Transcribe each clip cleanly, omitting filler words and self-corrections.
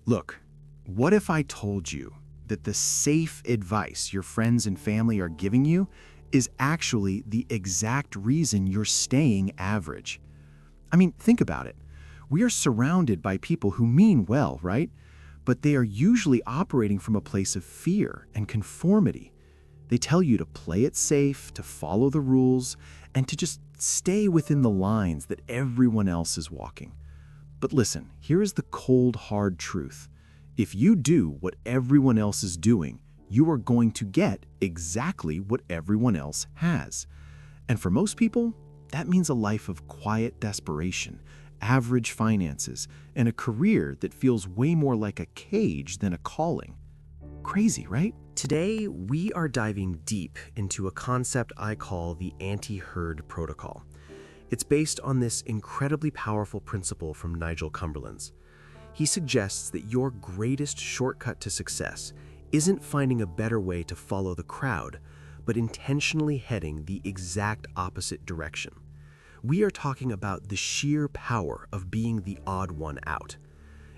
Look, what if I told you that the safe advice your friends and family are giving you is actually the exact reason you're staying average? I mean, think about it. We are surrounded by people who mean well, right? But they are usually operating from a place of fear and conformity. They tell you to play it safe, to follow the rules, and to just stay within the lines that everyone else is walking. But listen, here is the cold, hard truth. If you do what everyone else is doing, you are going to get exactly what everyone else has. And for most people, that means a life of quiet desperation, average finances, and a career that feels way more like a cage than a calling. Crazy, right? Today, we are diving deep into a concept I call the anti-herd protocol. It's based on this incredibly powerful principle from Nigel Cumberland's. He suggests that your greatest shortcut to success isn't finding a better way to follow the crowd, but intentionally heading the exact opposite direction. We are talking about the sheer power of being the odd one out.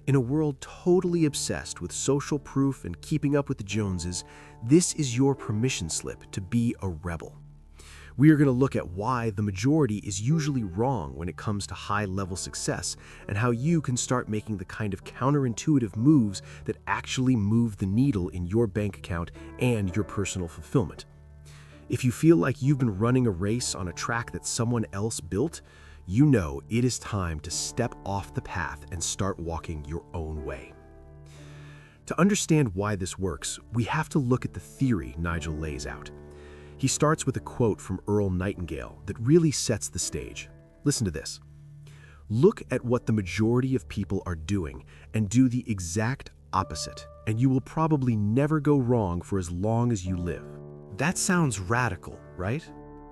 In a world totally obsessed with social proof and keeping up with the Joneses, this is your permission slip to be a rebel. We are going to look at why the majority is usually wrong when it comes to high-level success and how you can start making the kind of counterintuitive moves that actually move the needle in your bank account and your personal fulfillment. If you feel like you've been running a race on a track that someone else built, you know it is time to step off the path and start walking your own way. To understand why this works, we have to look at the theory Nigel lays out. He starts with a quote from Earl Nightingale that really sets the stage. Listen to this. Look at what the majority of people are doing and do the exact opposite, and you will probably never go wrong for as long as you live. That sounds radical, right?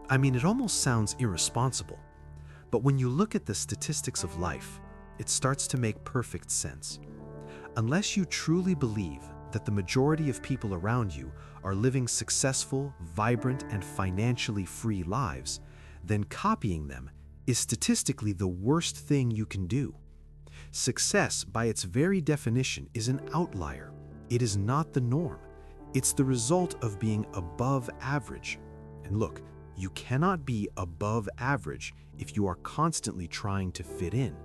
I mean, it almost sounds irresponsible. But when you look at the statistics of life, it starts to make perfect sense. Unless you truly believe that the majority of people around you are living successful, vibrant, and financially free lives, then copying them is statistically the worst thing you can do. Success, by its very definition, is an outlier. It is not the norm. It's the result of being above average. And look, you cannot be above average if you are constantly trying to fit in.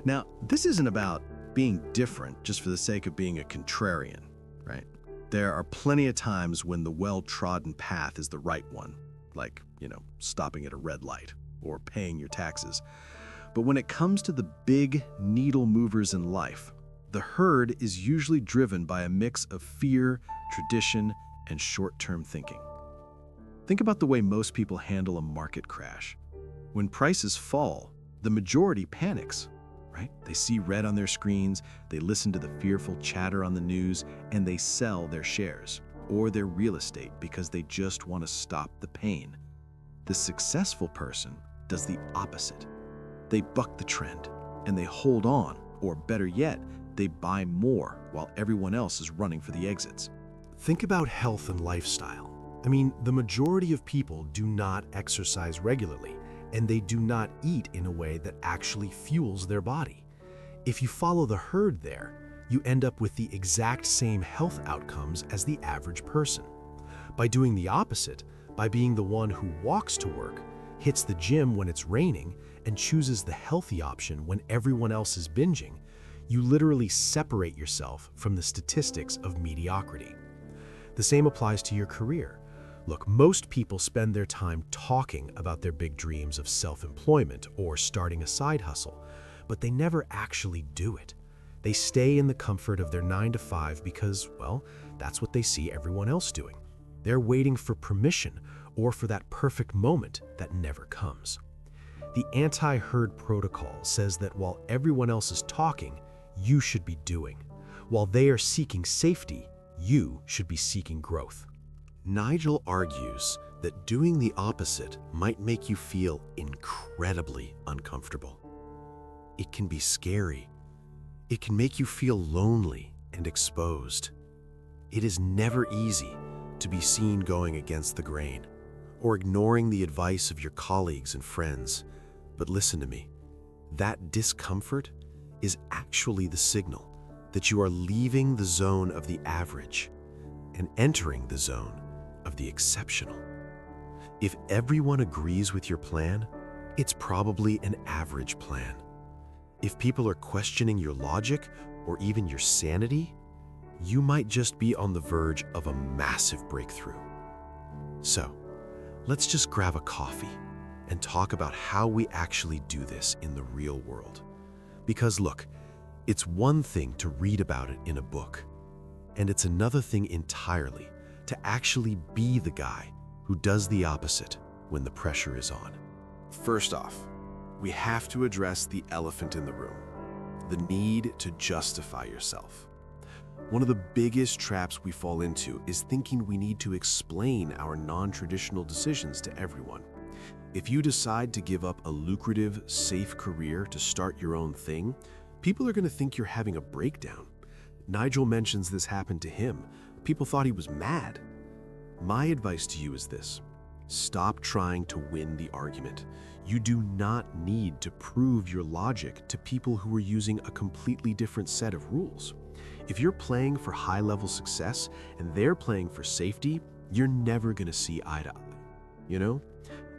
Now, this isn't about being different just for the sake of being a contrarian, right? There are plenty of times when the well-trodden path is the right one, like, stopping at a red light or paying your taxes. But when it comes to the big needle movers in life, the herd is usually driven by a mix of fear, tradition, and short-term thinking. Think about the way most people handle a market crash. When prices fall, the majority panics, right? They see red on their screens, they listen to the fearful chatter on the news, and they sell their shares or their real estate because they just want to stop the pain. The successful person does the opposite. They buck the trend and they hold on, or better yet, they buy more while everyone else is running for the exits. Think about health and lifestyle. I mean, the majority of people do not exercise regularly, and they do not eat in a way that actually fuels their body. If you follow the herd there, you end up with the exact same health outcomes as the average person. By doing the opposite, by being the one who walks to work, hits the gym when it's raining, and chooses the healthy option when everyone else is binging, you literally separate yourself from the statistics of mediocrity. The same applies to your career. Look, most people spend their time talking about their big dreams of self-employment or starting a side hustle, but they never actually do it. They stay in the comfort of their 9-to-5 because, well, that's what they see everyone else doing. They're waiting for permission or for that perfect moment that never comes. The anti-herd protocol says that while everyone else is talking, you should be doing. While they are seeking safety, you should be seeking growth. Nigel argues that doing the opposite might make you feel incredibly uncomfortable. It can be scary. It can make you feel lonely and exposed. It is never easy to be seen going against the grain or ignoring the advice of your colleagues and friends. But listen to me, that discomfort is actually the signal that you are leaving the zone of the average and entering the zone of the exceptional. If everyone agrees with your plan, it's probably an average plan. If people are questioning your logic or even your sanity, you might just be on the verge of a massive breakthrough. So, let's just grab a coffee and talk about how we actually do this in the real world. Because look, it's one thing to read about it in a book, and it's another thing entirely to actually be the guy who does the opposite when the pressure is on. First off, we have to address the elephant in the room, the need to justify yourself. One of the biggest traps we fall into is thinking we need to explain our non-traditional decisions to everyone. If you decide to give up a lucrative, safe career to start your own thing, people are going to think you're having a breakdown. Nigel mentions this happened to him. People thought he was mad. My advice to you is this: stop trying to win the argument. You do not need to prove your logic to people who are using a completely different set of rules. If you're playing for high-level success and they're playing for safety, you're never going to see eye to eye. You know?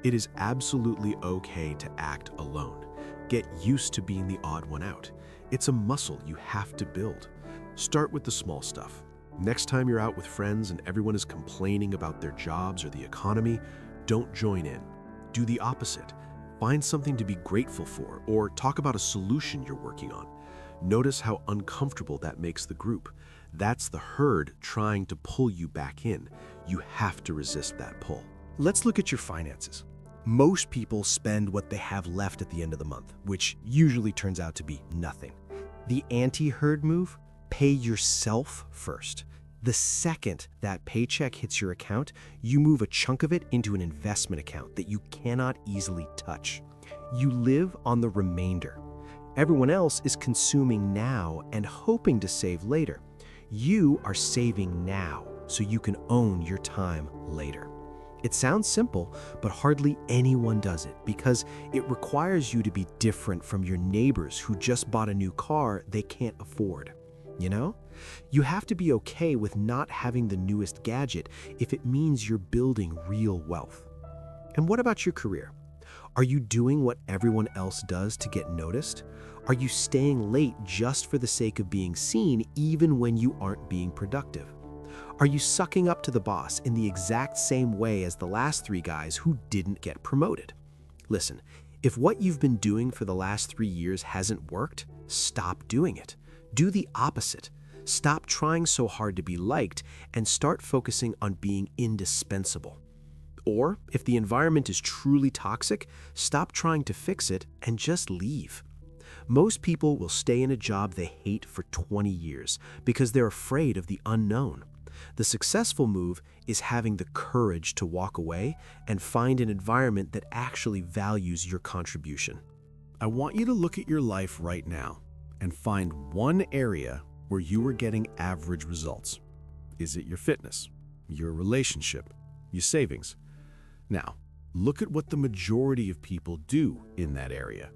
It is absolutely okay to act alone. Get used to being the odd one out. It's a muscle you have to build. Start with the small stuff. Next time you're out with friends and everyone is complaining about their jobs or the economy, don't join in. Do the opposite. Find something to be grateful for, or talk about a solution you're working on. Notice how uncomfortable that makes the group. That's the herd trying to pull you back in. You have to resist that pull. Let's look at your finances. Most people spend what they have left at the end of the month, which usually turns out to be nothing. The anti-herd move: pay yourself first. The second that paycheck hits your account, you move a chunk of it into an investment account that you cannot easily touch. You live on the remainder. Everyone else is consuming now and hoping to save later. You are saving now so you can own your time later. It sounds simple, but hardly anyone does it because it requires you to be different from your neighbors who just bought a new car they can't afford. You know? You have to be okay with not having the newest gadget if it means you're building real wealth. And what about your career? Are you doing what everyone else does to get noticed? Are you staying late just for the sake of being seen even when you aren't being productive? Are you sucking up to the boss in the exact same way as the last three guys who didn't get promoted? Listen, if what you've been doing for the last 3 years hasn't worked, stop doing it. Do the opposite. Stop trying so hard to be liked and start focusing on being indispensable. Or, if the environment is truly toxic, stop trying to fix it and just leave. Most people will stay in a job they hate for 20 years because they're afraid of the unknown. The successful move is having the courage to walk away and find an environment that actually values your contribution. I want you to look at your life right now and find one area where you are getting average results. Is it your fitness, your relationship, your savings? Now, look at what the majority of people do in that area.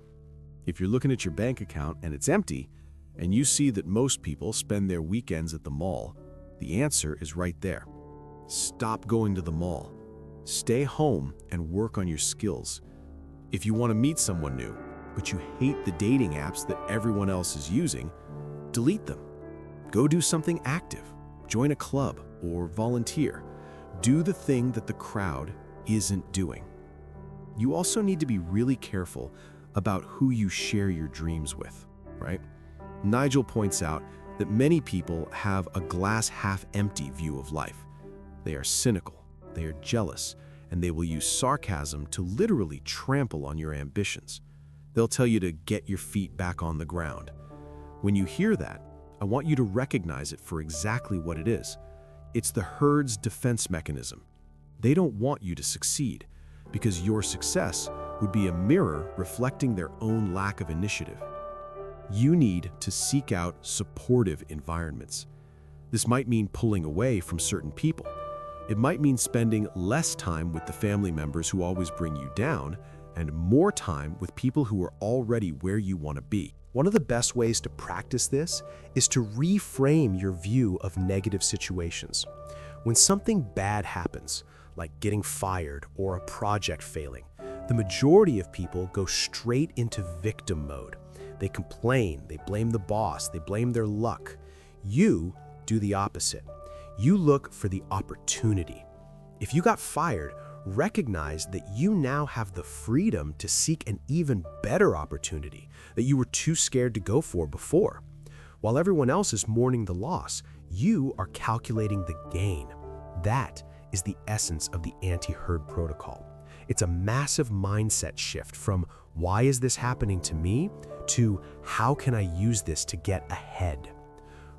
If you're looking at your bank account and it's empty, and you see that most people spend their weekends at the mall, the answer is right there. Stop going to the mall. Stay home and work on your skills. If you want to meet someone new, but you hate the dating apps that everyone else is using, delete them. Go do something active. Join a club or volunteer. Do the thing that the crowd isn't doing. You also need to be really careful about who you share your dreams with, right? Nigel points out that many people have a glass half empty view of life. They are cynical, they are jealous, and they will use sarcasm to literally trample on your ambitions. They'll tell you to get your feet back on the ground. When you hear that, I want you to recognize it for exactly what it is. It's the herd's defense mechanism. They don't want you to succeed because your success would be a mirror reflecting their own lack of initiative. You need to seek out supportive environments. This might mean pulling away from certain people. It might mean spending less time with the family members who always bring you down and more time with people who are already where you want to be. One of the best ways to practice this is to reframe your view of negative situations. When something bad happens, like getting fired or a project failing, the majority of people go straight into victim mode. They complain, they blame the boss, they blame their luck. You do the opposite. You look for the opportunity. If you got fired, recognize that you now have the freedom to seek an even better opportunity that you were too scared to go for before. While everyone else is mourning the loss, you are calculating the gain. That is the essence of the anti-herd protocol. It's a massive mindset shift from "why is this happening to me?" to "how can I use this to get ahead?"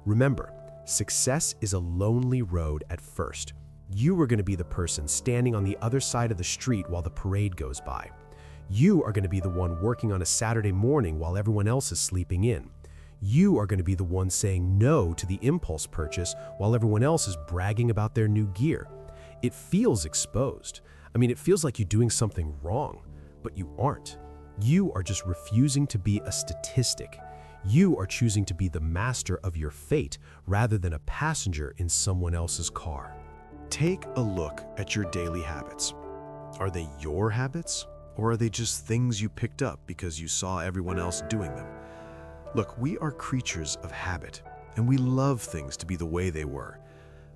Remember, success is a lonely road at first. You are going to be the person standing on the other side of the street while the parade goes by. You are going to be the one working on a Saturday morning while everyone else is sleeping in. You are going to be the one saying no to the impulse purchase while everyone else is bragging about their new gear. It feels exposed. It feels like you're doing something wrong, but you aren't. You are just refusing to be a statistic. You are choosing to be the master of your fate rather than a passenger in someone else's car. Take a look at your daily habits. Are they your habits, or are they just things you picked up because you saw everyone else doing them? Look, we are creatures of habit, and we love things to be the way they were.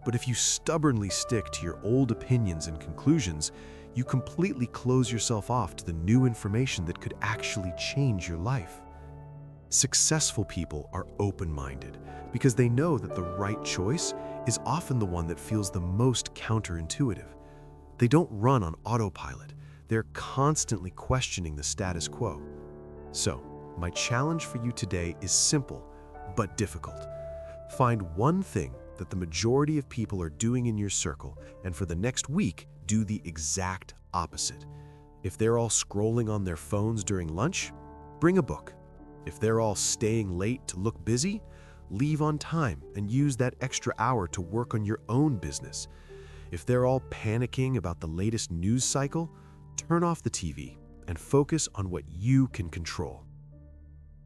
But if you stubbornly stick to your old opinions and conclusions, you completely close yourself off to the new information that could actually change your life. Successful people are open-minded because they know that the right choice is often the one that feels the most counterintuitive. They don't run on autopilot. They're constantly questioning the status quo. So, my challenge for you today is simple but difficult. Find one thing that the majority of people are doing in your circle, and for the next week, do the exact opposite. If they're all scrolling on their phones during lunch, bring a book. If they're all staying late to look busy, leave on time and use that extra hour to work on your own business. If they're all panicking about the latest news cycle, turn off the TV and focus on what you can control.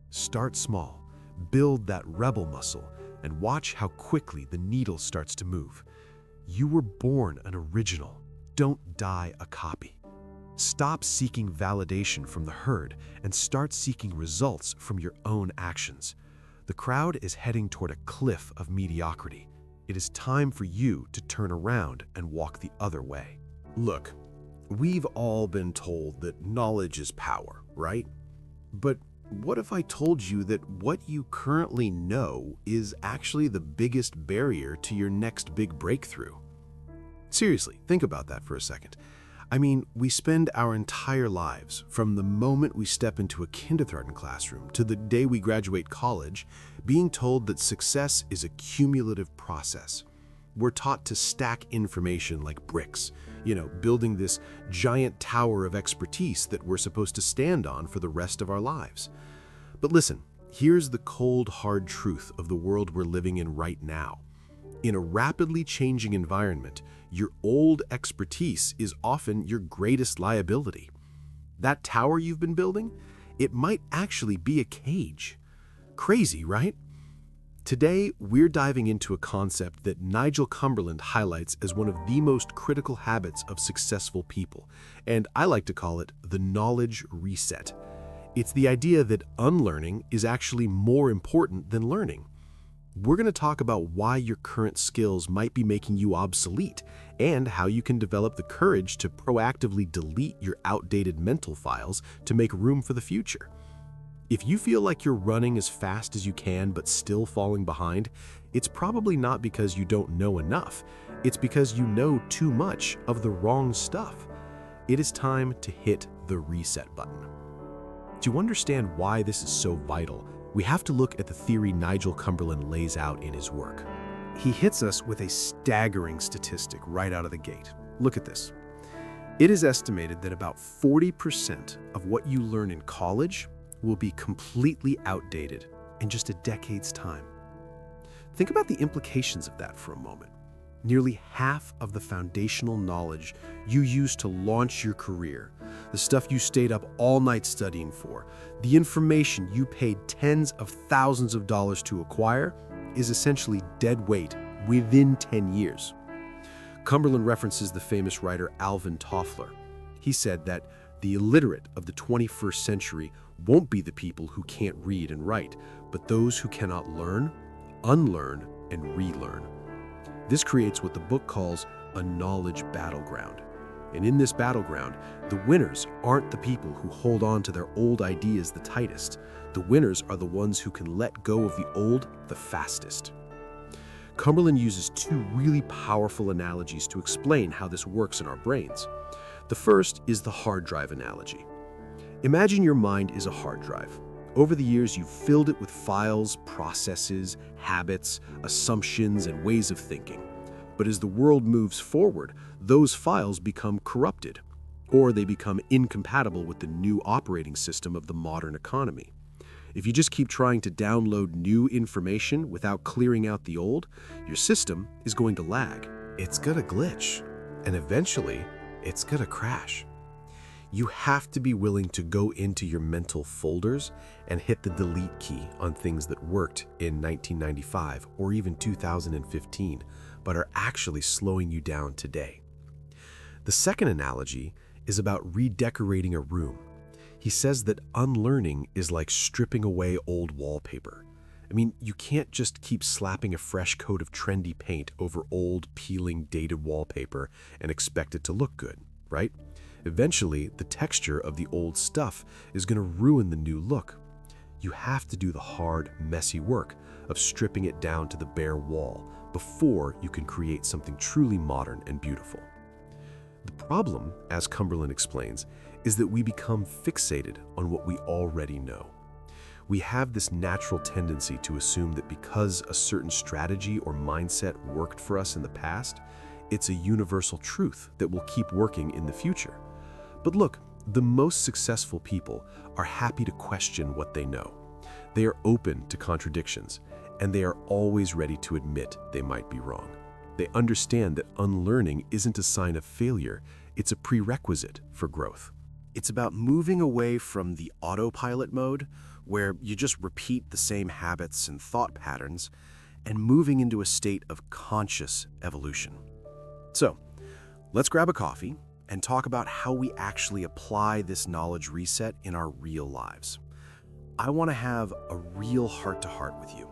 Start small, build that rebel muscle, and watch how quickly the needle starts to move. You were born an original. Don't die a copy. Stop seeking validation from the herd and start seeking results from your own actions. The crowd is heading toward a cliff of mediocrity. It is time for you to turn around and walk the other way. Look, we've all been told that knowledge is power, right? But what if I told you that what you currently know is actually the biggest barrier to your next big breakthrough? Seriously, think about that for a second. We spend our entire lives, from the moment we step into a kindergarten classroom to the day we graduate college, being told that success is a cumulative process. We're taught to stack information like bricks, building this giant tower of expertise that we're supposed to stand on for the rest of our lives. But listen, here's the cold, hard truth of the world we're living in right now. In a rapidly changing environment, your old expertise is often your greatest liability. That tower you've been building, it might actually be a cage. Crazy, right? Today, we're diving into a concept that Nigel Cumberland highlights as one of the most critical habits of successful people, and I like to call it the knowledge reset. It's the idea that unlearning is actually more important than learning. We're going to talk about why your current skills might be making you obsolete and how you can develop the courage to proactively delete your outdated mental files to make room for the future. If you feel like you're running as fast as you can but still falling behind, it's probably not because you don't know enough. It's because you know too much of the wrong stuff. It is time to hit the reset button. To understand why this is so vital, we have to look at the theory Nigel Cumberland lays out in his work. He hits us with a staggering statistic right out of the gate. Look at this. It is estimated that about 40% of what you learn in college will be completely outdated in just a decade's time. Think about the implications of that for a moment. Nearly half of the foundational knowledge you use to launch your career, the stuff you stayed up all night studying for, the information you paid tens of thousands of dollars to acquire, is essentially dead weight within 10 years. Cumberland references the famous writer Alvin Toffler. He said that the illiterate of the 21st century won't be the people who can't read and write, but those who cannot learn, unlearn, and relearn. This creates what the book calls a knowledge battleground. And in this battleground, the winners aren't the people who hold on to their old ideas the tightest. The winners are the ones who can let go of the old the fastest. Cumberland uses two really powerful analogies to explain how this works in our brains. The first is the hard drive analogy. Imagine your mind is a hard drive. Over the years, you've filled it with files, processes, habits, assumptions, and ways of thinking. But as the world moves forward, those files become corrupted, or they become incompatible with the new operating system of the modern economy. If you just keep trying to download new information without clearing out the old, your system is going to lag. It's gonna glitch, and eventually, it's gonna crash. You have to be willing to go into your mental folders and hit the delete key on things that worked in 1995 or even 2015, but are actually slowing you down today. The second analogy is about redecorating a room. He says that unlearning is like stripping away old wallpaper. I mean, you can't just keep slapping a fresh coat of trendy paint over old, peeling, dated wallpaper and expect it to look good, right? Eventually, the texture of the old stuff is going to ruin the new look. You have to do the hard, messy work of stripping it down to the bare wall before you can create something truly modern and beautiful. The problem, as Cumberland explains, is that we become fixated on what we already know. We have this natural tendency to assume that because a certain strategy or mindset worked for us in the past, it's a universal truth that will keep working in the future. But look, the most successful people are happy to question what they know. They are open to contradictions, and they are always ready to admit they might be wrong. They understand that unlearning isn't a sign of failure, it's a prerequisite for growth. It's about moving away from the autopilot mode, where you just repeat the same habits and thought patterns, and moving into a state of conscious evolution. So, let's grab a coffee and talk about how we actually apply this knowledge reset in our real lives. I want to have a real heart-to-heart with you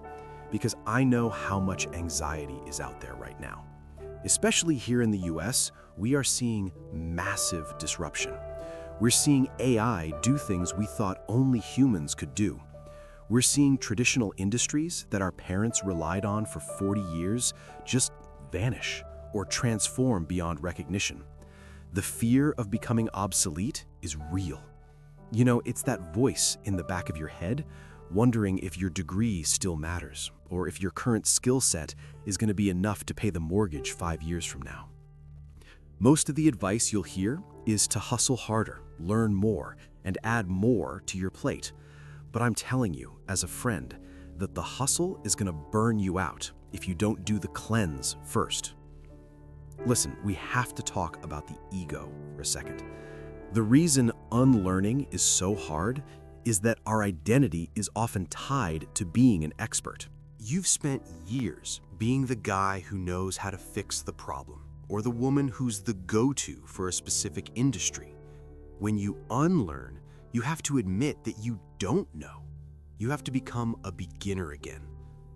because I know how much anxiety is out there right now. Especially here in the US, we are seeing massive disruption. We're seeing AI do things we thought only humans could do. We're seeing traditional industries that our parents relied on for 40 years just vanish or transform beyond recognition. The fear of becoming obsolete is real. You know, it's that voice in the back of your head wondering if your degree still matters or if your current skill set is going to be enough to pay the mortgage 5 years from now. Most of the advice you'll hear is to hustle harder, learn more, and add more to your plate. But I'm telling you, as a friend, that the hustle is going to burn you out if you don't do the cleanse first. Listen, we have to talk about the ego for a second. The reason unlearning is so hard is that our identity is often tied to being an expert. You've spent years being the guy who knows how to fix the problem, or the woman who's the go-to for a specific industry. When you unlearn, you have to admit that you don't know. You have to become a beginner again.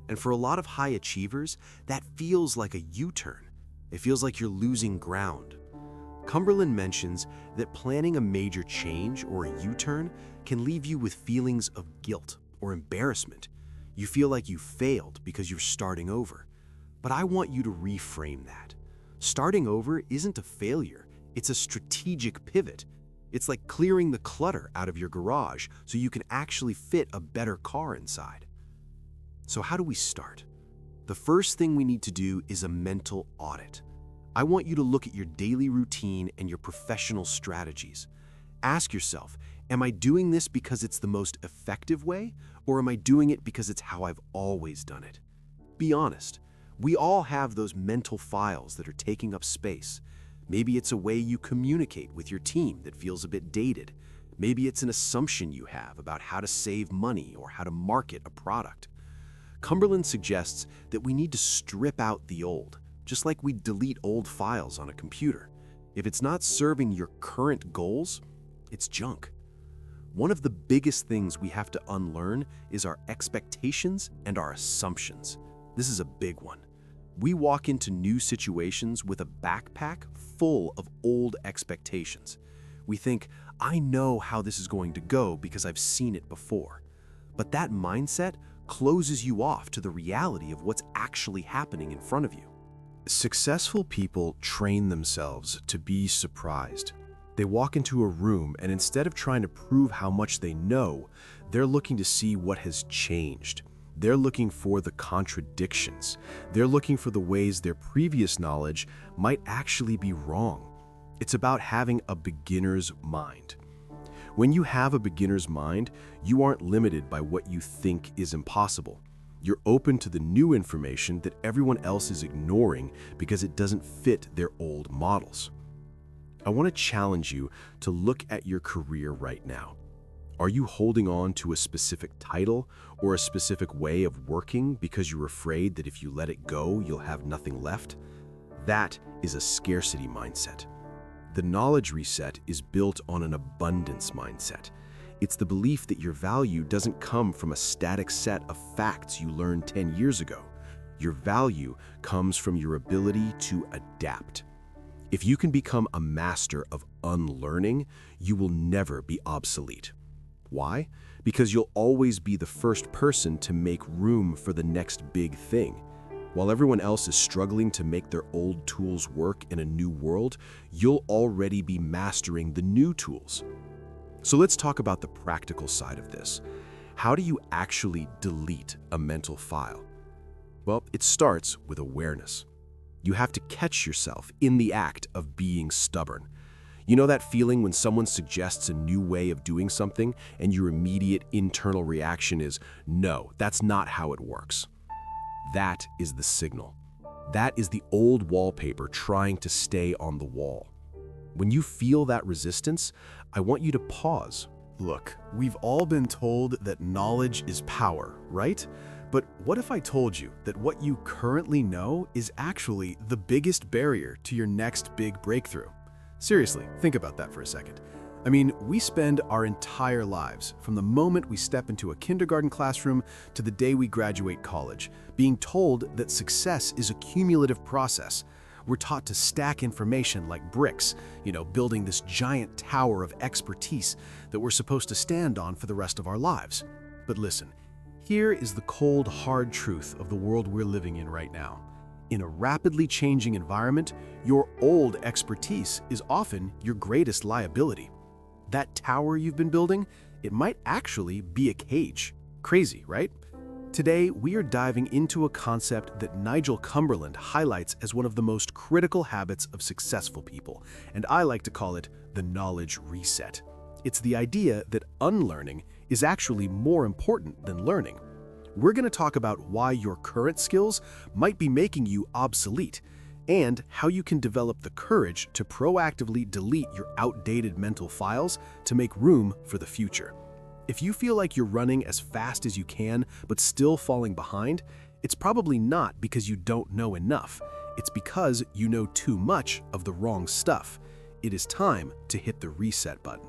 And for a lot of high achievers, that feels like a U-turn. It feels like you're losing ground. Cumberland mentions that planning a major change or a U-turn can leave you with feelings of guilt or embarrassment. You feel like you failed because you're starting over. But I want you to reframe that. Starting over isn't a failure, it's a strategic pivot. It's like clearing the clutter out of your garage so you can actually fit a better car inside. So how do we start? The first thing we need to do is a mental audit. I want you to look at your daily routine and your professional strategies. Ask yourself, am I doing this because it's the most effective way, or am I doing it because it's how I've always done it? Be honest. We all have those mental files that are taking up space. Maybe it's a way you communicate with your team that feels a bit dated. Maybe it's an assumption you have about how to save money or how to market a product. Cumberland suggests that we need to strip out the old, just like we delete old files on a computer. If it's not serving your current goals, it's junk. One of the biggest things we have to unlearn is our expectations and our assumptions. This is a big one. We walk into new situations with a backpack full of old expectations. We think, I know how this is going to go because I've seen it before. But that mindset closes you off to the reality of what's actually happening in front of you. Successful people train themselves to be surprised. They walk into a room and instead of trying to prove how much they know, they're looking to see what has changed. They're looking for the contradictions. They're looking for the ways their previous knowledge might actually be wrong. It's about having a beginner's mind. When you have a beginner's mind, you aren't limited by what you think is impossible. You're open to the new information that everyone else is ignoring because it doesn't fit their old models. I want to challenge you to look at your career right now. Are you holding on to a specific title or a specific way of working because you're afraid that if you let it go, you'll have nothing left? That is a scarcity mindset. The knowledge reset is built on an abundance mindset. It's the belief that your value doesn't come from a static set of facts you learned 10 years ago. Your value comes from your ability to adapt. If you can become a master of unlearning, you will never be obsolete. Why? Because you'll always be the first person to make room for the next big thing. While everyone else is struggling to make their old tools work in a new world, you'll already be mastering the new tools. So let's talk about the practical side of this. How do you actually delete a mental file? Well, it starts with awareness. You have to catch yourself in the act of being stubborn. You know that feeling when someone suggests a new way of doing something and your immediate internal reaction is, no, that's not how it works. That is the signal. That is the old wallpaper trying to stay on the wall. When you feel that resistance, I want you to pause. Look, we've all been told that knowledge is power, right? But what if I told you that what you currently know is actually the biggest barrier to your next big breakthrough? Seriously, think about that for a second. I mean, we spend our entire lives, from the moment we step into a kindergarten classroom to the day we graduate college, being told that success is a cumulative process. We're taught to stack information like bricks, building this giant tower of expertise that we're supposed to stand on for the rest of our lives. But listen, here is the cold, hard truth of the world we're living in right now. In a rapidly changing environment, your old expertise is often your greatest liability. That tower you've been building, it might actually be a cage. Crazy, right? Today, we are diving into a concept that Nigel Cumberland highlights as one of the most critical habits of successful people, and I like to call it the knowledge reset. It's the idea that unlearning is actually more important than learning. We're going to talk about why your current skills might be making you obsolete, and how you can develop the courage to proactively delete your outdated mental files to make room for the future. If you feel like you're running as fast as you can but still falling behind, it's probably not because you don't know enough. It's because you know too much of the wrong stuff. It is time to hit the reset button.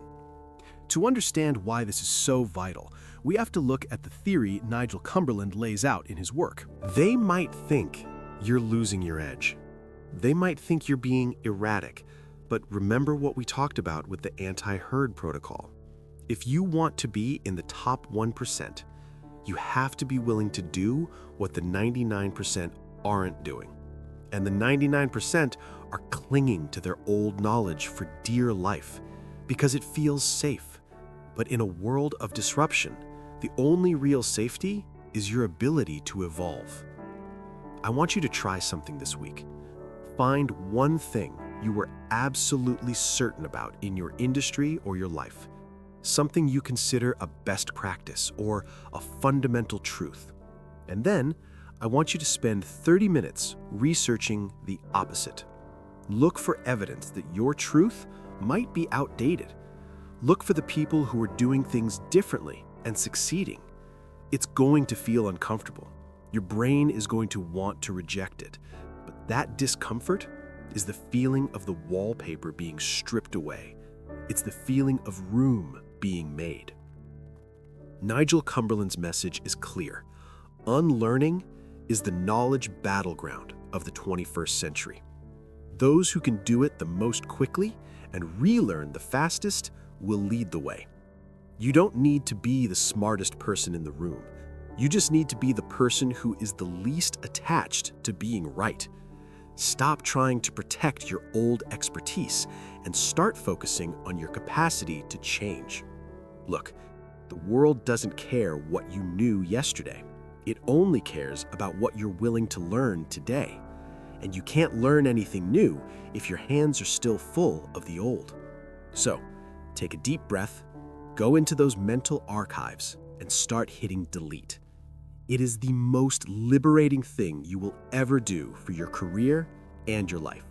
To understand why this is so vital, we have to look at the theory Nigel Cumberland lays out in his work. They might think you're losing your edge. They might think you're being erratic, but remember what we talked about with the anti-herd protocol. If you want to be in the top 1%, you have to be willing to do what the 99% aren't doing. And the 99% are clinging to their old knowledge for dear life because it feels safe. But in a world of disruption, the only real safety is your ability to evolve. I want you to try something this week. Find one thing you were absolutely certain about in your industry or your life. Something you consider a best practice or a fundamental truth. And then, I want you to spend 30 minutes researching the opposite. Look for evidence that your truth might be outdated. Look for the people who are doing things differently and succeeding. It's going to feel uncomfortable. Your brain is going to want to reject it. But that discomfort is the feeling of the wallpaper being stripped away. It's the feeling of room being made. Nigel Cumberland's message is clear. Unlearning is the knowledge battleground of the 21st century. Those who can do it the most quickly and relearn the fastest will lead the way. You don't need to be the smartest person in the room. You just need to be the person who is the least attached to being right. Stop trying to protect your old expertise and start focusing on your capacity to change. Look, the world doesn't care what you knew yesterday. It only cares about what you're willing to learn today. And you can't learn anything new if your hands are still full of the old. So, take a deep breath, go into those mental archives, and start hitting delete. It is the most liberating thing you will ever do for your career and your life.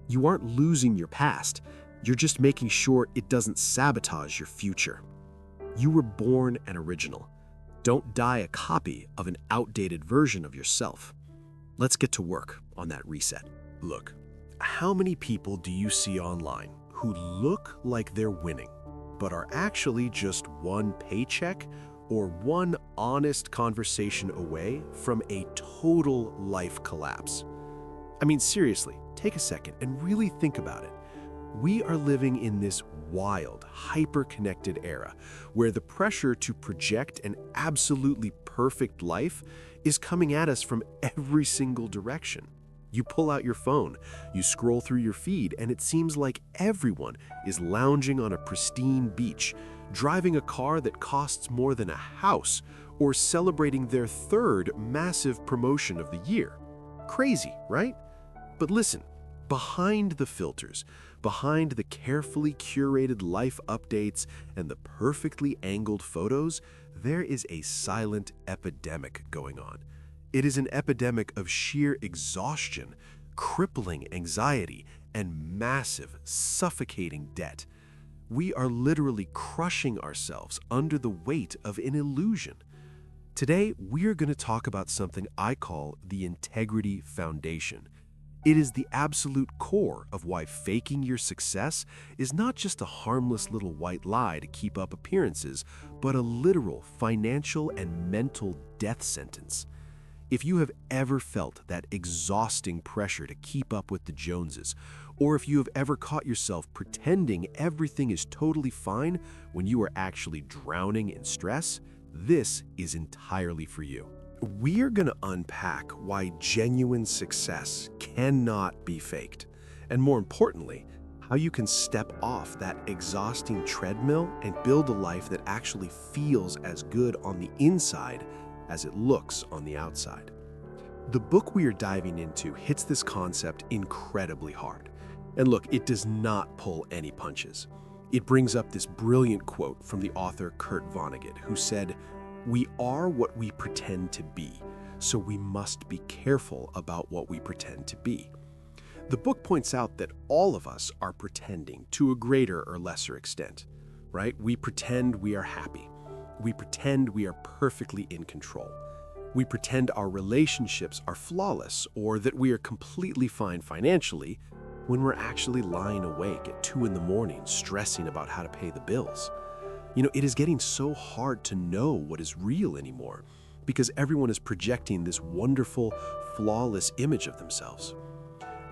You aren't losing your past, you're just making sure it doesn't sabotage your future. You were born an original. Don't die a copy of an outdated version of yourself. Let's get to work on that reset. Look, how many people do you see online who look like they're winning, but are actually just one paycheck or one honest conversation away from a total life collapse? I mean, seriously, take a second and really think about it. We are living in this wild, hyper-connected era where the pressure to project an absolutely perfect life is coming at us from every single direction. You pull out your phone, you scroll through your feed, and it seems like everyone is lounging on a pristine beach, driving a car that costs more than a house, or celebrating their third massive promotion of the year. Crazy, right? But listen, behind the filters, behind the carefully curated life updates and the perfectly angled photos, there is a silent epidemic going on. It is an epidemic of sheer exhaustion, crippling anxiety, and massive, suffocating debt. We are literally crushing ourselves under the weight of an illusion. Today, we're going to talk about something I call the integrity foundation. It is the absolute core of why faking your success is not just a harmless little white lie to keep up appearances, but a literal financial and mental death sentence. If you have ever felt that exhausting pressure to keep up with the Joneses, or if you have ever caught yourself pretending everything is totally fine when you are actually drowning in stress, this is entirely for you. We're going to unpack why genuine success cannot be faked, and more importantly, how you can step off that exhausting treadmill and build a life that actually feels as good on the inside as it looks on the outside. The book we are diving into hits this concept incredibly hard. And look, it does not pull any punches. It brings up this brilliant quote from the author Kurt Vonnegut, who said, "We are what we pretend to be, so we must be careful about what we pretend to be." The book points out that all of us are pretending to a greater or lesser extent, right? We pretend we are happy. We pretend we are perfectly in control. We pretend our relationships are flawless or that we are completely fine financially when we're actually lying awake at 2 in the morning stressing about how to pay the bills. You know, it is getting so hard to know what is real anymore because everyone is projecting this wonderful, flawless image of themselves.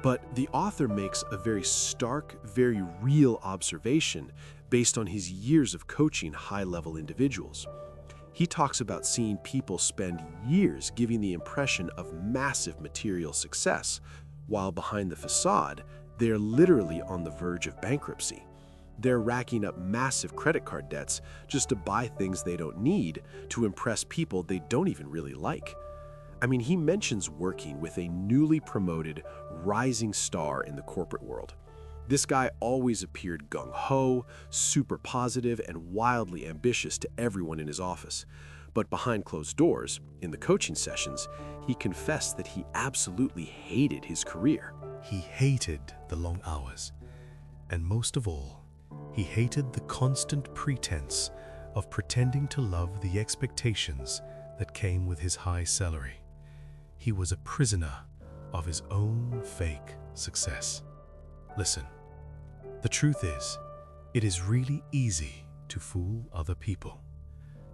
But the author makes a very stark, very real observation based on his years of coaching high-level individuals. He talks about seeing people spend years giving the impression of massive material success, while behind the facade, they're literally on the verge of bankruptcy. They're racking up massive credit card debts just to buy things they don't need to impress people they don't even really like. I mean, he mentions working with a newly promoted rising star in the corporate world. This guy always appeared gung-ho, super positive, and wildly ambitious to everyone in his office. But behind closed doors, in the coaching sessions, he confessed that he absolutely hated his career. He hated the long hours, and most of all, he hated the constant pretense of pretending to love the expectations that came with his high salary. He was a prisoner of his own fake success. Listen, the truth is, it is really easy to fool other people.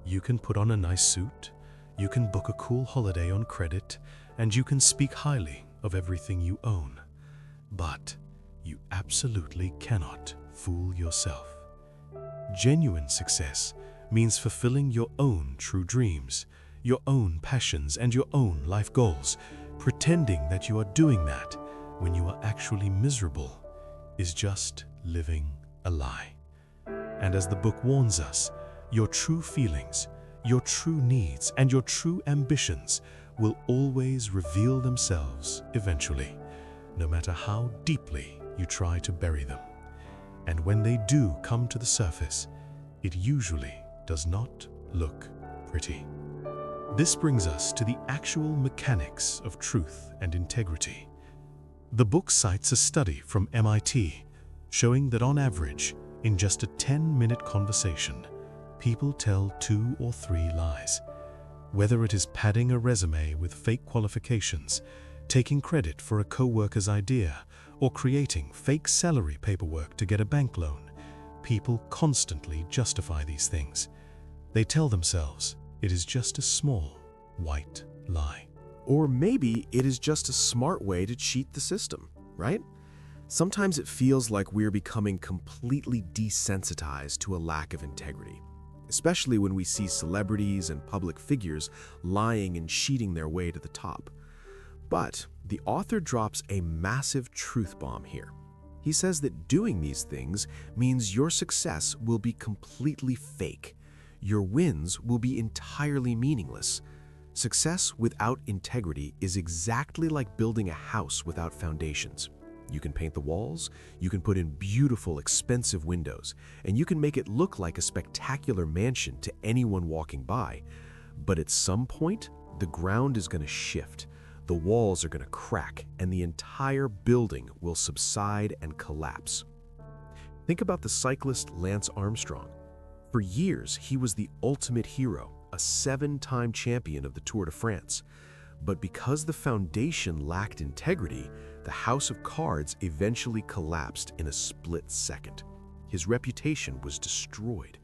You can put on a nice suit, you can book a cool holiday on credit, and you can speak highly of everything you own. But you absolutely cannot fool yourself. Genuine success means fulfilling your own true dreams, your own passions, and your own life goals. Pretending that you are doing that when you are actually miserable is just living a lie. And as the book warns us, your true feelings, your true needs, and your true ambitions will always reveal themselves eventually, no matter how deeply you try to bury them. And when they do come to the surface, it usually does not look pretty. This brings us to the actual mechanics of truth and integrity. The book cites a study from MIT showing that on average, in just a 10-minute conversation, people tell 2 or 3 lies. Whether it is padding a resume with fake qualifications, taking credit for a co-worker's idea, or creating fake salary paperwork to get a bank loan, people constantly justify these things. They tell themselves it is just a small, white lie. Or maybe it is just a smart way to cheat the system, right? Sometimes it feels like we're becoming completely desensitized to a lack of integrity, especially when we see celebrities and public figures lying and cheating their way to the top. But the author drops a massive truth bomb here. He says that doing these things means your success will be completely fake. Your wins will be entirely meaningless. Success without integrity is exactly like building a house without foundations. You can paint the walls, you can put in beautiful, expensive windows, and you can make it look like a spectacular mansion to anyone walking by. But at some point, the ground is going to shift, the walls are going to crack, and the entire building will subside and collapse. Think about the cyclist Lance Armstrong. For years, he was the ultimate hero, a 7-time champion of the Tour de France. But because the foundation lacked integrity, the house of cards eventually collapsed in a split second. His reputation was destroyed.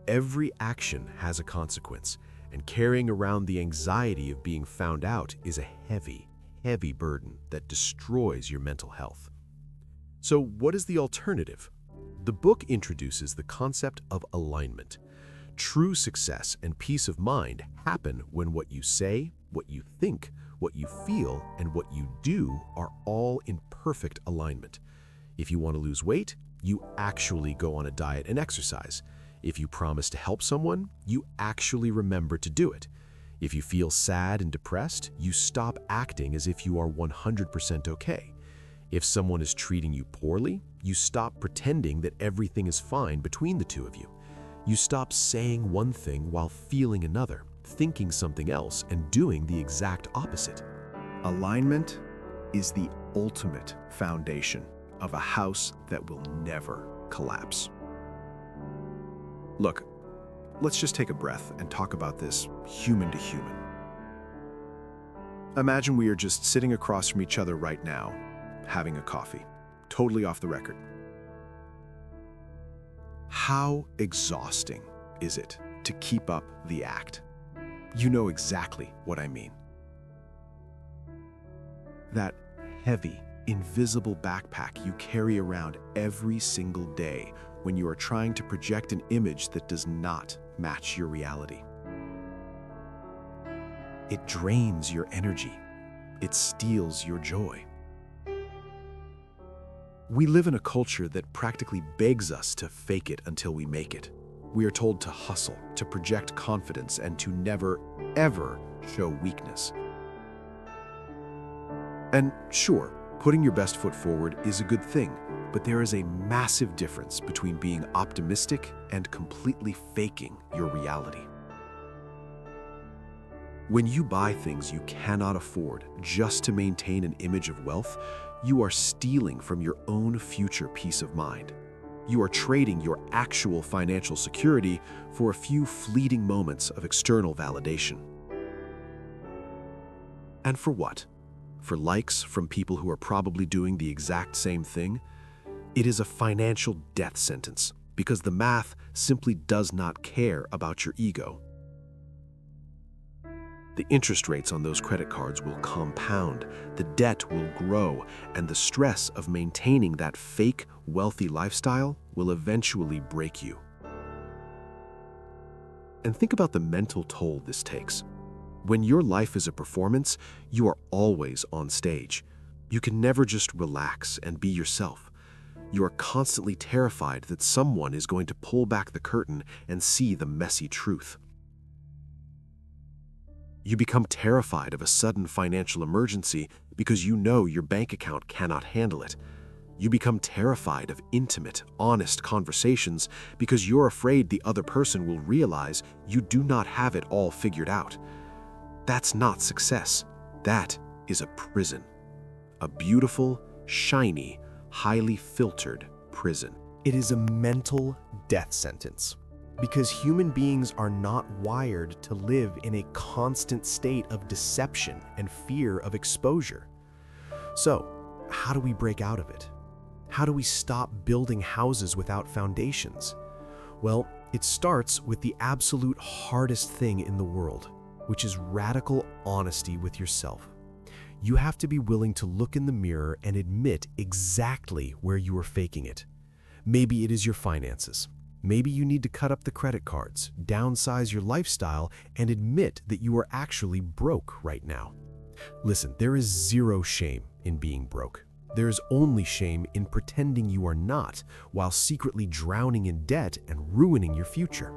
Every action has a consequence, and carrying around the anxiety of being found out is a heavy, heavy burden that destroys your mental health. So what is the alternative? The book introduces the concept of alignment. True success and peace of mind happen when what you say, what you think, what you feel, and what you do are all in perfect alignment. If you want to lose weight, you actually go on a diet and exercise. If you promise to help someone, you actually remember to do it. If you feel sad and depressed, you stop acting as if you are 100% okay. If someone is treating you poorly, you stop pretending that everything is fine between the two of you. You stop saying one thing while feeling another, thinking something else, and doing the exact opposite. Alignment is the ultimate foundation of a house that will never collapse. Look, let's just take a breath and talk about this human to human. Imagine we are just sitting across from each other right now, having a coffee, totally off the record. How exhausting is it to keep up the act? You know exactly what I mean. That heavy, invisible backpack you carry around every single day when you are trying to project an image that does not match your reality. It drains your energy. It steals your joy. We live in a culture that practically begs us to fake it until we make it. We are told to hustle, to project confidence, and to never, ever show weakness. And sure, putting your best foot forward is a good thing, but there is a massive difference between being optimistic and completely faking your reality. When you buy things you cannot afford just to maintain an image of wealth, you are stealing from your own future peace of mind. You are trading your actual financial security for a few fleeting moments of external validation. And for what? For likes from people who are probably doing the exact same thing? It is a financial death sentence because the math simply does not care about your ego. The interest rates on those credit cards will compound, the debt will grow, and the stress of maintaining that fake, wealthy lifestyle will eventually break you. And think about the mental toll this takes. When your life is a performance, you are always on stage. You can never just relax and be yourself. You are constantly terrified that someone is going to pull back the curtain and see the messy truth. You become terrified of a sudden financial emergency because you know your bank account cannot handle it. You become terrified of intimate, honest conversations because you're afraid the other person will realize you do not have it all figured out. That's not success. That is a prison. A beautiful, shiny, highly filtered prison. It is a mental death sentence because human beings are not wired to live in a constant state of deception and fear of exposure. So, how do we break out of it? How do we stop building houses without foundations? Well, it starts with the absolute hardest thing in the world, which is radical honesty with yourself. You have to be willing to look in the mirror and admit exactly where you are faking it. Maybe it is your finances. Maybe you need to cut up the credit cards, downsize your lifestyle, and admit that you are actually broke right now. Listen, there is zero shame in being broke. There is only shame in pretending you are not, while secretly drowning in debt and ruining your future.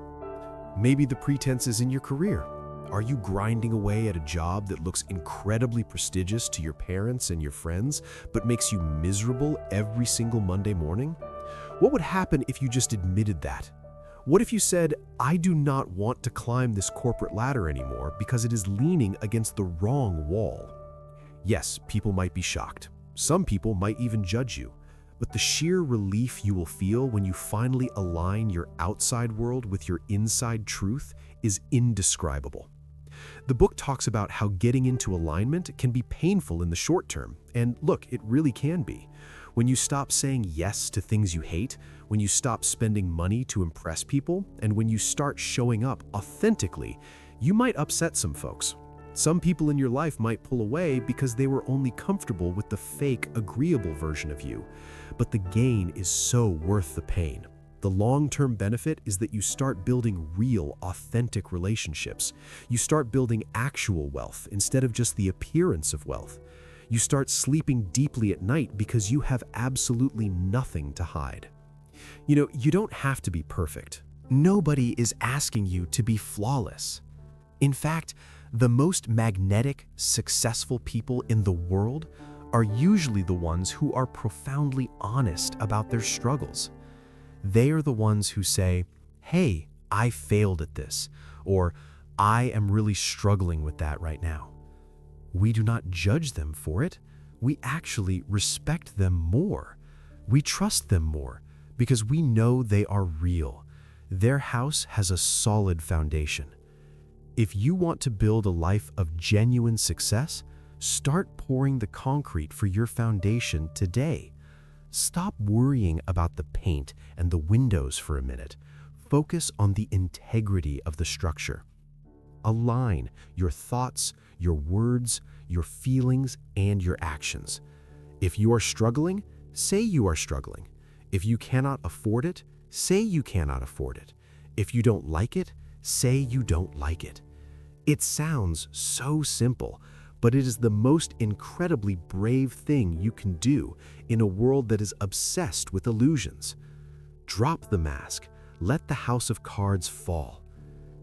Maybe the pretense is in your career. Are you grinding away at a job that looks incredibly prestigious to your parents and your friends, but makes you miserable every single Monday morning? What would happen if you just admitted that? What if you said, I do not want to climb this corporate ladder anymore because it is leaning against the wrong wall? Yes, people might be shocked. Some people might even judge you. But the sheer relief you will feel when you finally align your outside world with your inside truth is indescribable. The book talks about how getting into alignment can be painful in the short term, and look, it really can be. When you stop saying yes to things you hate, when you stop spending money to impress people, and when you start showing up authentically, you might upset some folks. Some people in your life might pull away because they were only comfortable with the fake, agreeable version of you. But the gain is so worth the pain. The long-term benefit is that you start building real, authentic relationships. You start building actual wealth instead of just the appearance of wealth. You start sleeping deeply at night because you have absolutely nothing to hide. You know, you don't have to be perfect. Nobody is asking you to be flawless. In fact, the most magnetic, successful people in the world are usually the ones who are profoundly honest about their struggles. They are the ones who say, hey, I failed at this, or I am really struggling with that right now. We do not judge them for it. We actually respect them more. We trust them more because we know they are real. Their house has a solid foundation. If you want to build a life of genuine success, start pouring the concrete for your foundation today. Stop worrying about the paint and the windows for a minute. Focus on the integrity of the structure. Align your thoughts, your words, your feelings, and your actions. If you are struggling, say you are struggling. If you cannot afford it, say you cannot afford it. If you don't like it, say you don't like it. It sounds so simple, but it is the most incredibly brave thing you can do in a world that is obsessed with illusions. Drop the mask. Let the house of cards fall.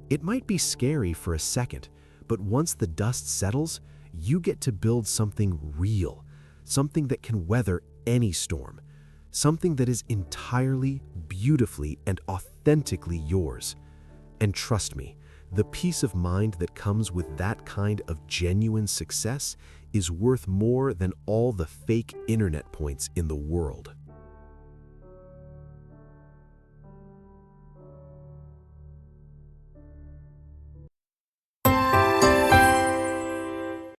It might be scary for a second, but once the dust settles, you get to build something real, something that can weather any storm, something that is entirely, beautifully, and authentically yours. And trust me, The peace of mind that comes with that kind of genuine success is worth more than all the fake internet points in the world.